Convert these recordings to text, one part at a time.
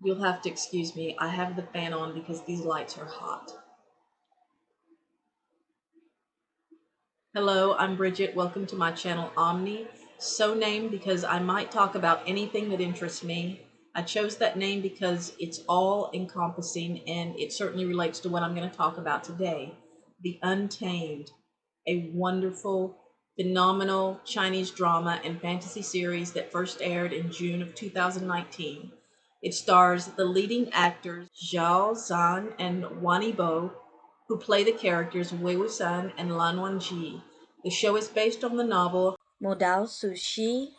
You'll have to excuse me. I have the fan on because these lights are hot. Hello, I'm Bridget. Welcome to my channel Omni, so named because I might talk about anything that interests me. I chose that name because it's all encompassing and it certainly relates to what I'm going to talk about today. The Untamed, a wonderful, phenomenal Chinese drama and fantasy series that first aired in June of 2019. It stars the leading actors Zhao Zhan and Wang Yibo, who play the characters Wei Wusan and Lan Wangji. The show is based on the novel Modao Sushi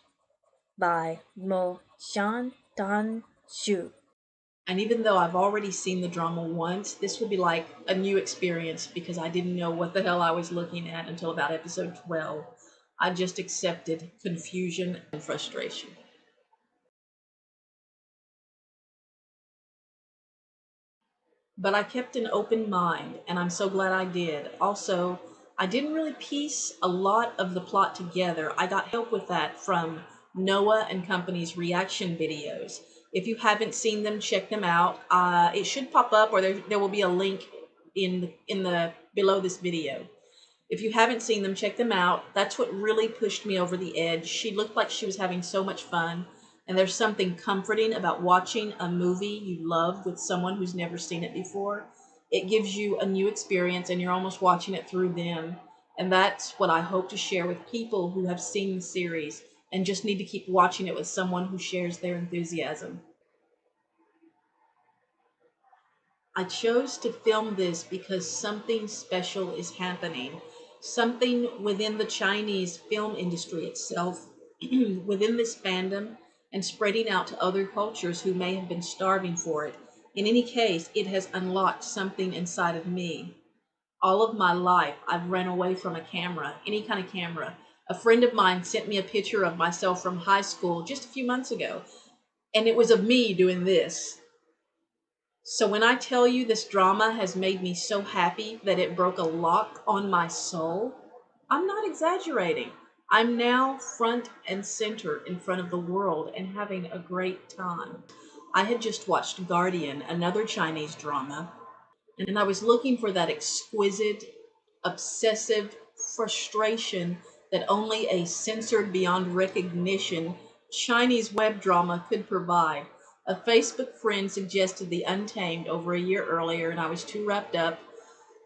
by Mo Shan Dan Xu. And even though I've already seen the drama once, this will be like a new experience because I didn't know what the hell I was looking at until about episode 12. I just accepted confusion and frustration. But I kept an open mind, and I'm so glad I did. Also, I didn't really piece a lot of the plot together. I got help with that from Noah and Company's reaction videos. If you haven't seen them, check them out. It should pop up, or there will be a link in the below this video. If you haven't seen them, check them out. That's what really pushed me over the edge. She looked like she was having so much fun. And there's something comforting about watching a movie you love with someone who's never seen it before. It gives you a new experience and you're almost watching it through them. And that's what I hope to share with people who have seen the series and just need to keep watching it with someone who shares their enthusiasm. I chose to film this because something special is happening. Something within the Chinese film industry itself, within this fandom, and spreading out to other cultures who may have been starving for it. In any case, it has unlocked something inside of me. All of my life, I've run away from a camera, any kind of camera. A friend of mine sent me a picture of myself from high school just a few months ago, and it was of me doing this. So when I tell you this drama has made me so happy that it broke a lock on my soul, I'm not exaggerating. I'm now front and center in front of the world and having a great time. I had just watched Guardian, another Chinese drama, and I was looking for that exquisite, obsessive frustration that only a censored beyond recognition Chinese web drama could provide. A Facebook friend suggested The Untamed over a year earlier, and I was too wrapped up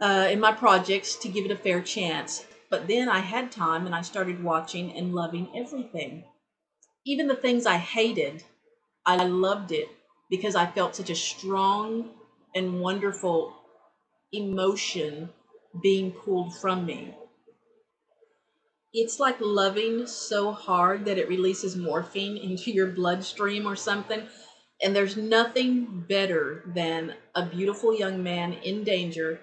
in my projects to give it a fair chance. But then I had time and I started watching and loving everything. Even the things I hated, I loved it because I felt such a strong and wonderful emotion being pulled from me. It's like loving so hard that it releases morphine into your bloodstream or something. And there's nothing better than a beautiful young man in danger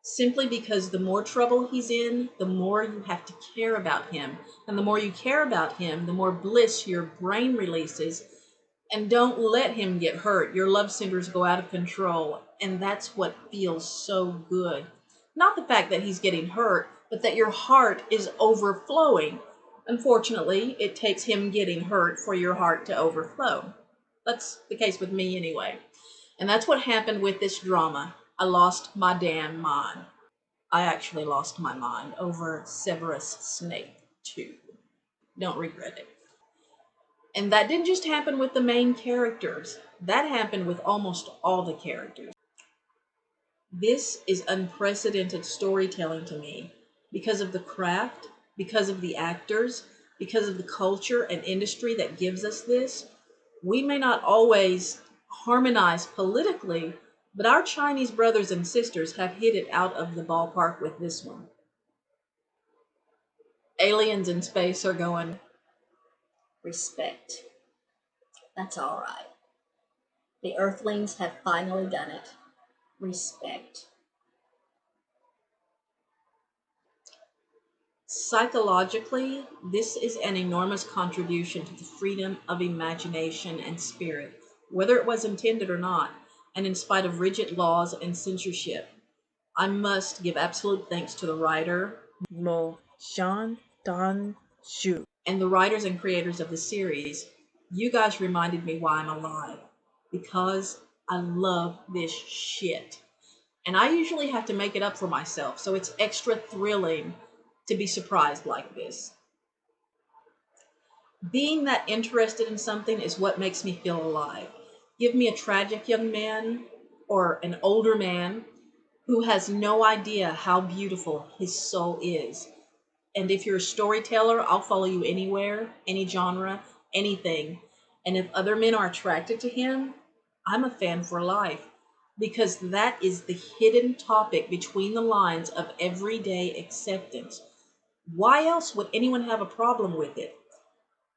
simply because the more trouble he's in, the more you have to care about him. And the more you care about him, the more bliss your brain releases. And don't let him get hurt. Your love centers go out of control. And that's what feels so good. Not the fact that he's getting hurt, but that your heart is overflowing. Unfortunately, it takes him getting hurt for your heart to overflow. That's the case with me anyway. And that's what happened with this drama. I lost my damn mind. I actually lost my mind over Severus Snape, too. Don't regret it. And that didn't just happen with the main characters. That happened with almost all the characters. This is unprecedented storytelling to me because of the craft, because of the actors, because of the culture and industry that gives us this. We may not always harmonize politically, but our Chinese brothers and sisters have hit it out of the ballpark with this one. Aliens in space are going, respect. That's all right. The Earthlings have finally done it. Respect. Psychologically, this is an enormous contribution to the freedom of imagination and spirit, whether it was intended or not, and in spite of rigid laws and censorship. I must give absolute thanks to the writer, Mo Shan Dan Xu, and the writers and creators of the series. You guys reminded me why I'm alive. because I love this shit. And I usually have to make it up for myself, so it's extra thrilling to be surprised like this. Being that interested in something is what makes me feel alive. Give me a tragic young man or an older man who has no idea how beautiful his soul is. And if you're a storyteller, I'll follow you anywhere, any genre, anything. And if other men are attracted to him, I'm a fan for life. Because that is the hidden topic between the lines of everyday acceptance. Why else would anyone have a problem with it?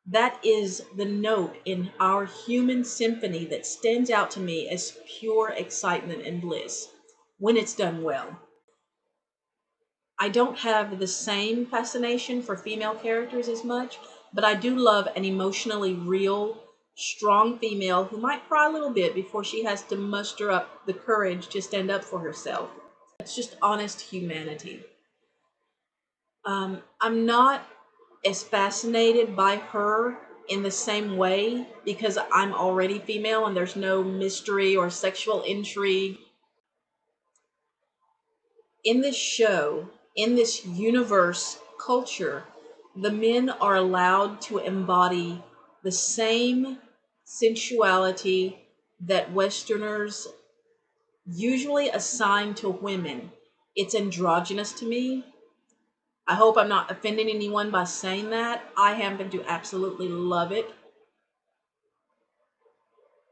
That is the note in our human symphony that stands out to me as pure excitement and bliss when it's done well. I don't have the same fascination for female characters as much, but I do love an emotionally real, strong female who might cry a little bit before she has to muster up the courage to stand up for herself. It's just honest humanity. I'm not as fascinated by her in the same way because I'm already female and there's no mystery or sexual intrigue. In this show, in this universe culture, the men are allowed to embody the same sensuality that Westerners usually assign to women. It's androgynous to me. I hope I'm not offending anyone by saying that. I happen to absolutely love it.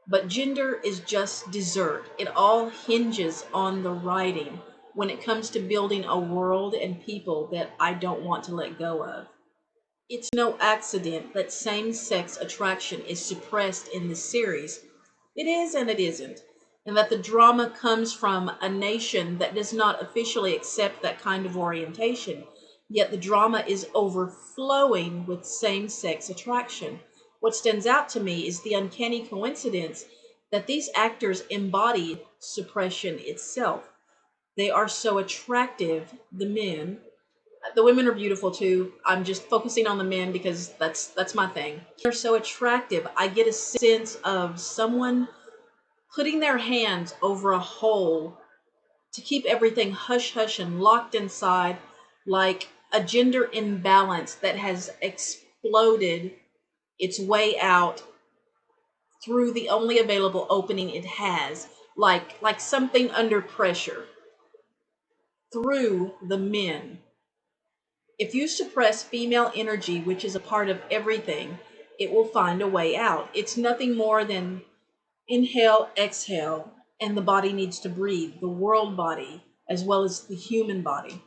But gender is just dessert. It all hinges on the writing when it comes to building a world and people that I don't want to let go of. It's no accident that same sex attraction is suppressed in this series. It is and it isn't. And that the drama comes from a nation that does not officially accept that kind of orientation, yet the drama is overflowing with same sex attraction. What stands out to me is the uncanny coincidence that these actors embody suppression itself. They are so attractive, the men. The women are beautiful too. I'm just focusing on the men because that's my thing. They're so attractive. I get a sense of someone putting their hands over a hole to keep everything hush hush and locked inside, like a gender imbalance that has exploded its way out through the only available opening it has, like something under pressure through the men. If you suppress female energy, which is a part of everything, it will find a way out. It's nothing more than inhale, exhale, and the body needs to breathe, the world body as well as the human body.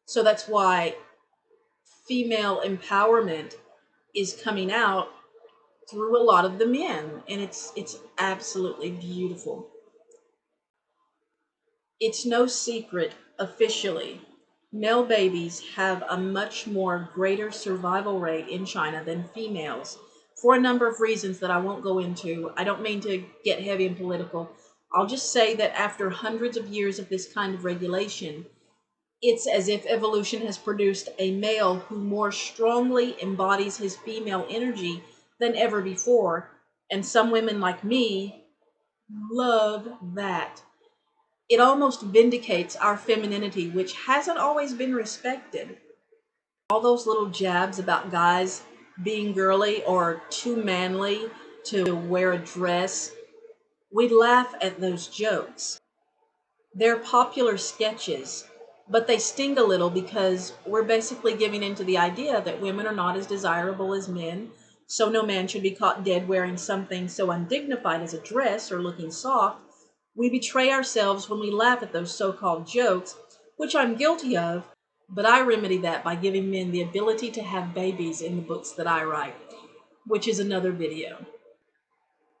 So that's why female empowerment is coming out through a lot of the men, and it's absolutely beautiful. It's no secret officially. Male babies have a much more greater survival rate in China than females for a number of reasons that I won't go into. I don't mean to get heavy and political. I'll just say that after hundreds of years of this kind of regulation, it's as if evolution has produced a male who more strongly embodies his female energy than ever before. And some women like me love that. It almost vindicates our femininity, which hasn't always been respected. All those little jabs about guys being girly or too manly to wear a dress, we laugh at those jokes. They're popular sketches, but they sting a little because we're basically giving into the idea that women are not as desirable as men, so no man should be caught dead wearing something so undignified as a dress or looking soft. We betray ourselves when we laugh at those so called jokes, which I'm guilty of, but I remedy that by giving men the ability to have babies in the books that I write, which is another video.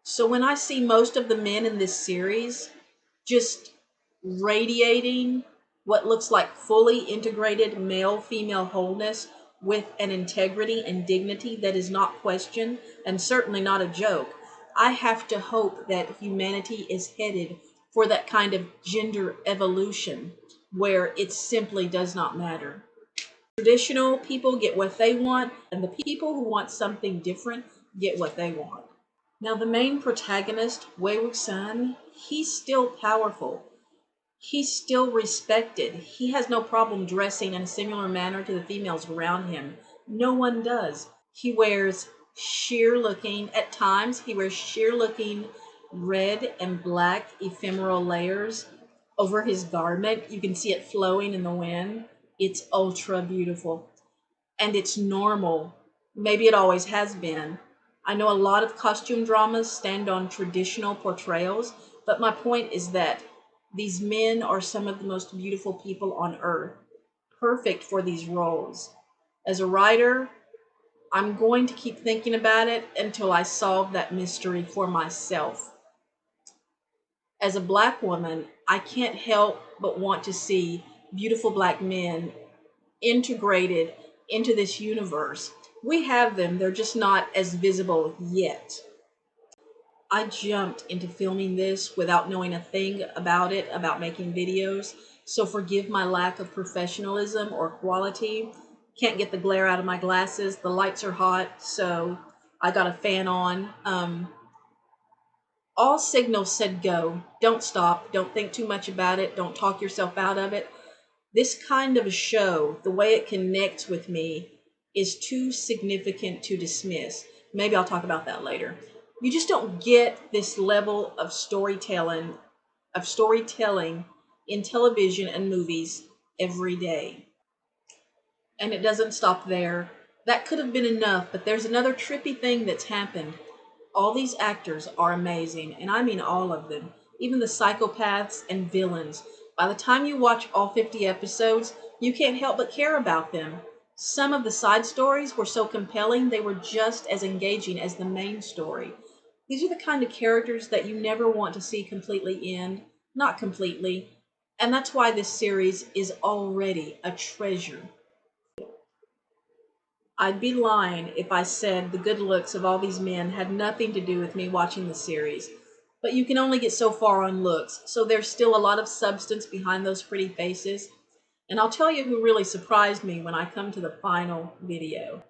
So when I see most of the men in this series just radiating what looks like fully integrated male female wholeness with an integrity and dignity that is not questioned and certainly not a joke, I have to hope that humanity is headed for that kind of gender evolution where it simply does not matter. Traditional people get what they want, and the people who want something different get what they want. Now, the main protagonist, Wei Wuxian, he's still powerful. He's still respected. He has no problem dressing in a similar manner to the females around him. No one does. He wears at times, he wears sheer looking red and black ephemeral layers over his garment. You can see it flowing in the wind. It's ultra beautiful. And it's normal. Maybe it always has been. I know a lot of costume dramas stand on traditional portrayals, but my point is that these men are some of the most beautiful people on earth, perfect for these roles. As a writer, I'm going to keep thinking about it until I solve that mystery for myself. As a black woman, I can't help but want to see beautiful black men integrated into this universe. We have them, they're just not as visible yet. I jumped into filming this without knowing a thing about it, about making videos, so forgive my lack of professionalism or quality. Can't get the glare out of my glasses, the lights are hot, so I got a fan on. All signals said go. Don't stop, don't think too much about it, don't talk yourself out of it. This kind of a show, the way it connects with me, is too significant to dismiss. Maybe I'll talk about that later. You just don't get this level of storytelling in television and movies every day. And it doesn't stop there. That could have been enough, but there's another trippy thing that's happened. All these actors are amazing, and I mean all of them, even the psychopaths and villains. By the time you watch all 50 episodes, you can't help but care about them. Some of the side stories were so compelling they were just as engaging as the main story. These are the kind of characters that you never want to see completely end, not completely, and that's why this series is already a treasure. I'd be lying if I said the good looks of all these men had nothing to do with me watching the series. But you can only get so far on looks, so there's still a lot of substance behind those pretty faces. And I'll tell you who really surprised me when I come to the final video.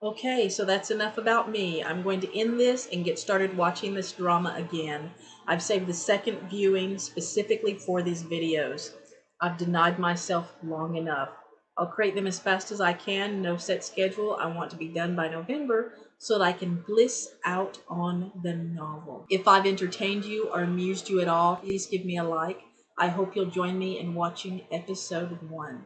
Okay, so that's enough about me. I'm going to end this and get started watching this drama again. I've saved the second viewing specifically for these videos. I've denied myself long enough. I'll create them as fast as I can, no set schedule. I want to be done by November so that I can bliss out on the novel. If I've entertained you or amused you at all, please give me a like. I hope you'll join me in watching episode 1.